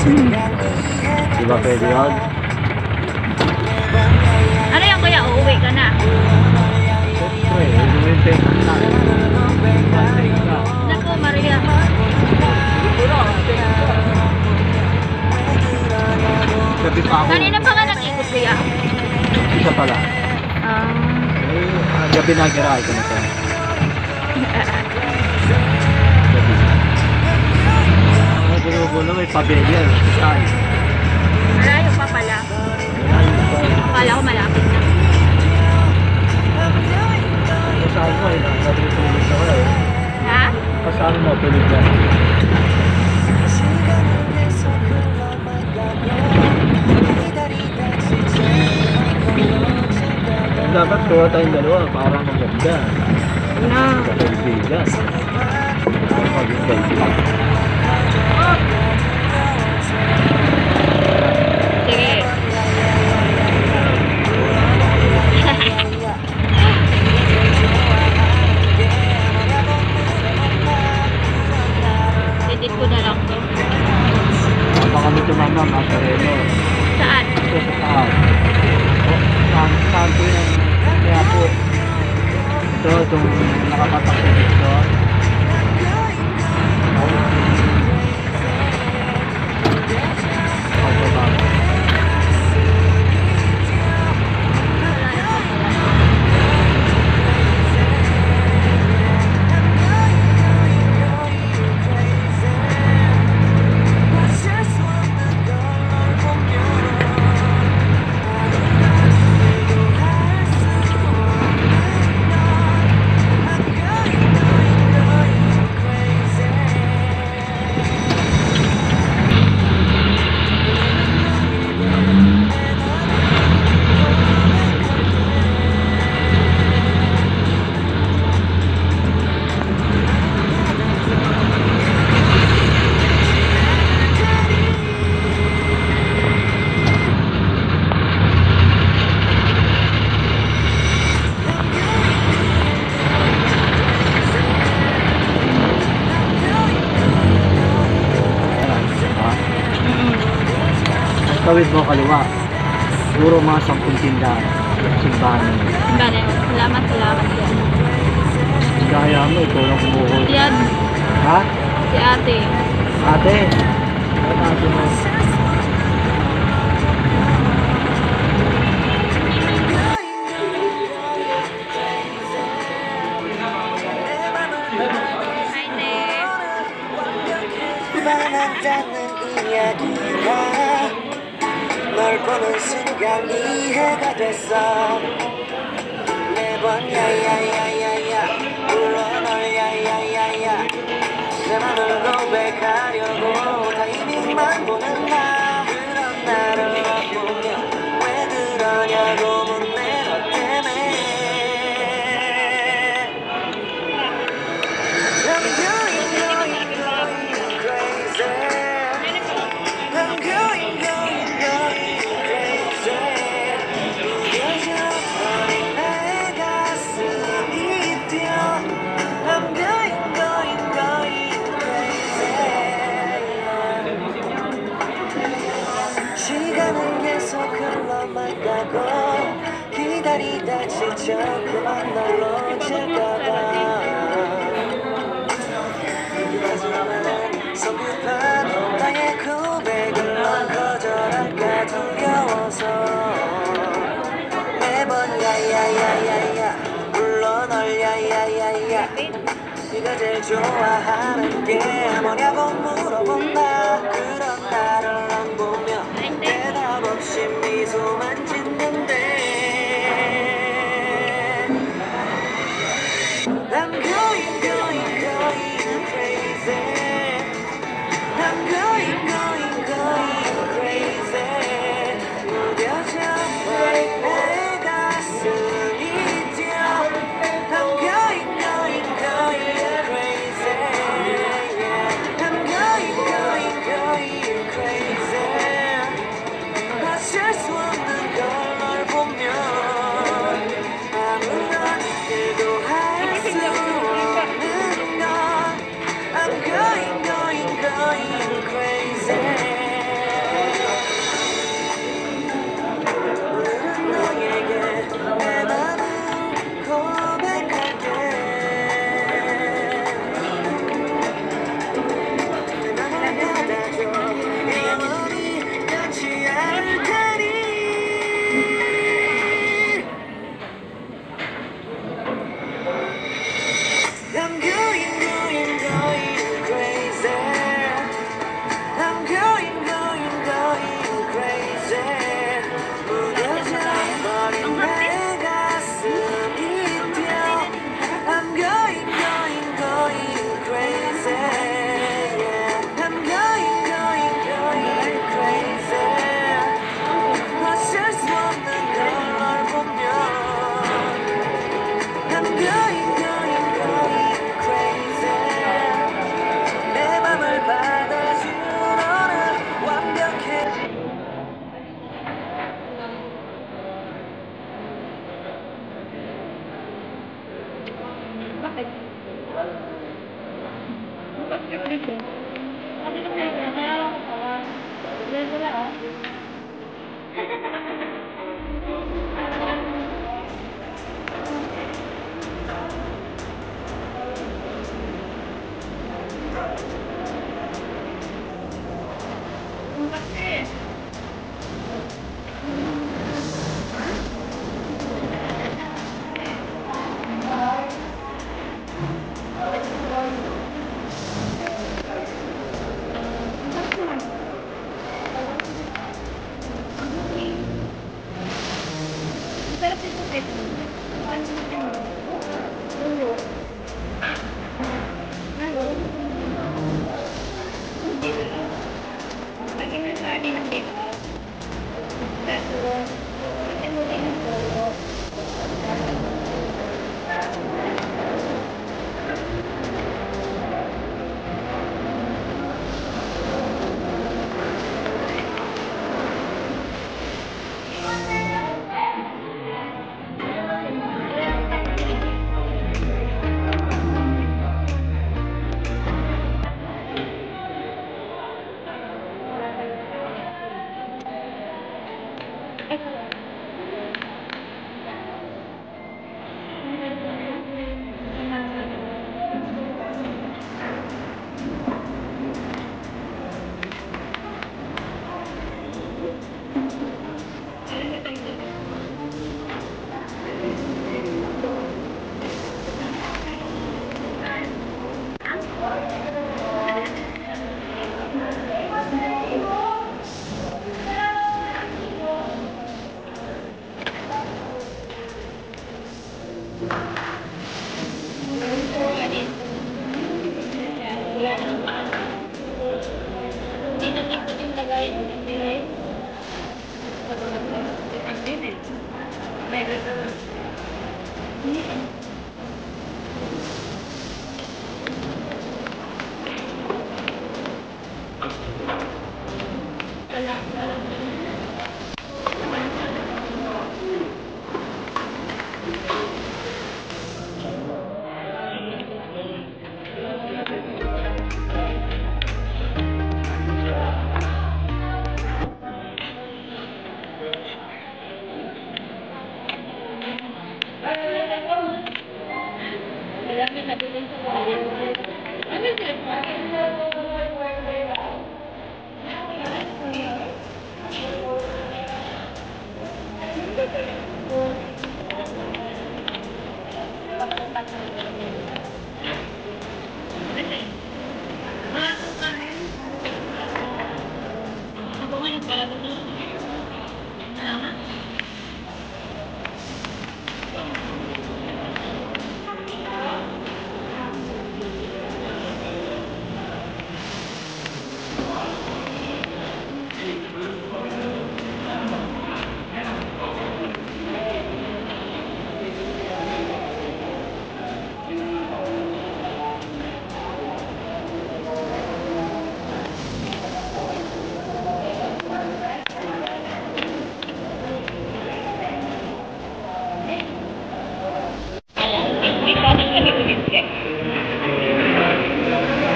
Di ba pwede yun? Ano yung kuya? Uuwi ka na? Siyempre, lumintay ka na. Lumintay ka. Naku, Maria. Gabi pa ako. Kanina pa ka nag-ikot kuya? Isa pala. Ah. Gabi na giray ko na ito. Gulo-gulo, may pabelya. Saan? Malayo pa pala. Akala ko malapit na. Kasama mo eh. Sabi ko tulog ako eh. Ha? Kasama mo, tulog na. Dapat kuha tayong dalawa para maganda. No. Sa kaibigan. Para maging kaibigan. Sige. Edit ko na lang to. Baka kami tumama, Masareno. Saan? Ito sa taas. Saan ko yung kaya po. Ito, itong nakapatak sa dito. Tawid mo kaliwa. Puro mga 10 tindahan. Simbahan mo. Simbahan. Salamat, salamat yan. Kaya mo, ikaw lang kumuhol. Yan. Ha? Si ate. Ate? Ano ate mo? 널 보는 순간 이해가 됐어 매번 야야야야야 불러 널 야야야야 내 맘을 고백하려고 타이밍만 보는 나 그런 나를 보며 왜 그러냐고 묻네 너 때문에 I'm going crazy I'm going crazy 무뎌져버린 내 가슴이 뛰어 I'm going crazy 시간은 계속 흘러만 가고 기다리다 지쳐 그만 널 놓칠까봐 마지막은 성급한 나의 고백을 넌 거절할까 두려워서 매번 야야야야야 불러 널 야야야야 네가 제일 좋아하는 게 뭐냐고 물어본다 그런 나를 넌 보며 대답 없이 미소만 짓는데 I'm going crazy I'm going crazy 무뎌져버린 내 가슴이 뛰어 I'm going crazy yeah. I'm going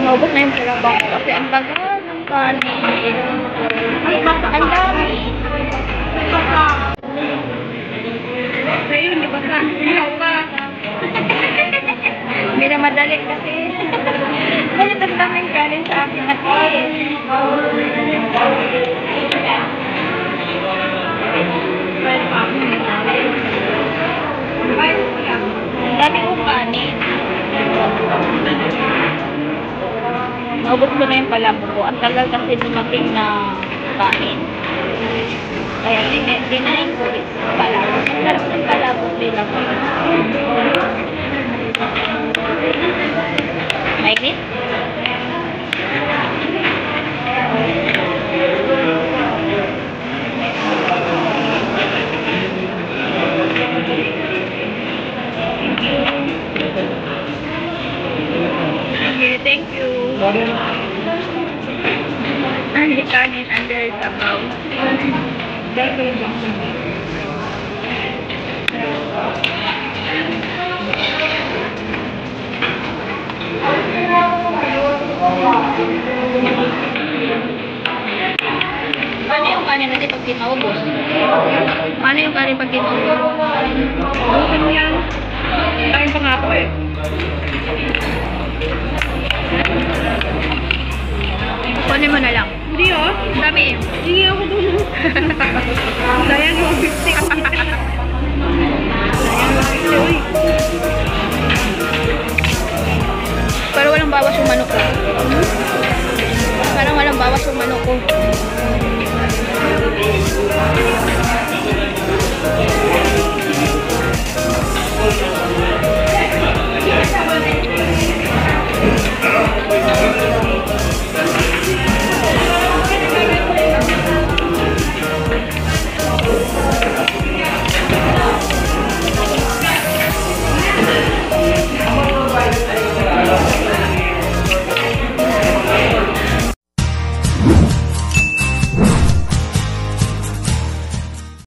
Naubos na yung trabaho ko kasi ang bagal ng kanin. Ang dami. Sa'yo, hindi ba ka? Hindi na madali kasi. Ganit ang daming kanin sa akin at ang dami kong kanin. Naubos ko na yung palabo ko. Ang tagal kasi dumating na kanin. Kaya dinahin ko rin palabo. Ang sarap ng palabo nila ko. Mainit? Thank you. And the kanin under the bowl. Paano yung kanin natin pag kinaubos? Paano yung kanin pag kinaubos? Ano yan? Kain pa nga ako eh. Kunin mo na lang. Hindi oh, ang dami eh. Hindi ako dun. Sayang yung 50 ko. Sayang yung 50, uy. Pero walang bawas yung manok ko. Parang walang bawas yung manok ko.